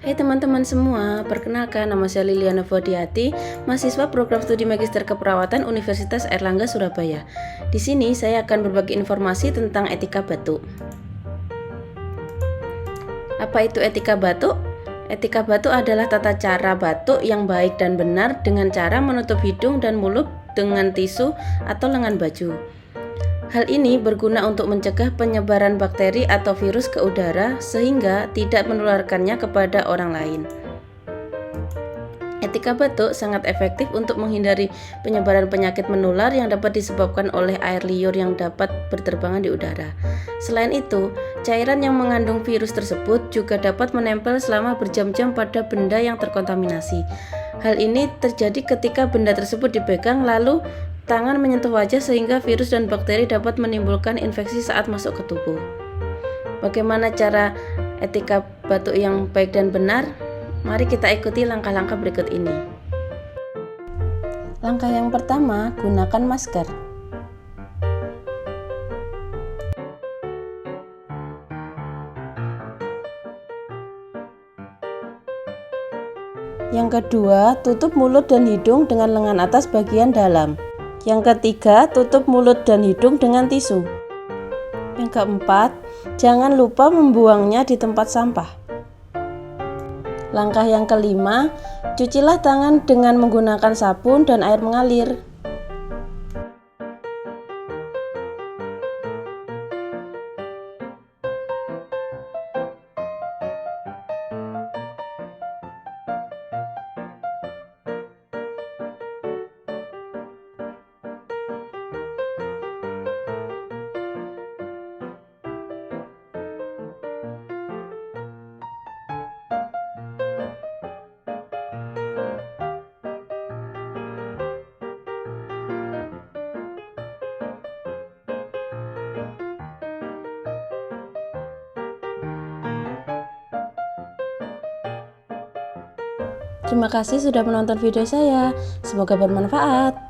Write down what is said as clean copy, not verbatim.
Hai teman-teman semua, perkenalkan nama saya Liliana Fodiati, mahasiswa program studi Magister Keperawatan Universitas Airlangga Surabaya. Di sini saya akan berbagi informasi tentang etika batuk. Apa itu etika batuk? Etika batuk adalah tata cara batuk yang baik dan benar dengan cara menutup hidung dan mulut dengan tisu atau lengan baju. Hal ini berguna untuk mencegah penyebaran bakteri atau virus ke udara sehingga tidak menularkannya kepada orang lain. Etika batuk sangat efektif untuk menghindari penyebaran penyakit menular yang dapat disebabkan oleh air liur yang dapat berterbangan di udara. Selain itu, cairan yang mengandung virus tersebut juga dapat menempel selama berjam-jam pada benda yang terkontaminasi. Hal ini terjadi ketika benda tersebut dipegang lalu tangan menyentuh wajah sehingga virus dan bakteri dapat menimbulkan infeksi saat masuk ke tubuh. Bagaimana cara etika batuk yang baik dan benar? Mari kita ikuti langkah-langkah berikut ini. Langkah yang pertama, gunakan masker. Yang kedua, tutup mulut dan hidung dengan lengan atas bagian dalam. Yang ketiga, tutup mulut dan hidung dengan tisu. Yang keempat, jangan lupa membuangnya di tempat sampah. Langkah yang kelima, cucilah tangan dengan menggunakan sabun dan air mengalir. Terima kasih sudah menonton video saya. Semoga bermanfaat.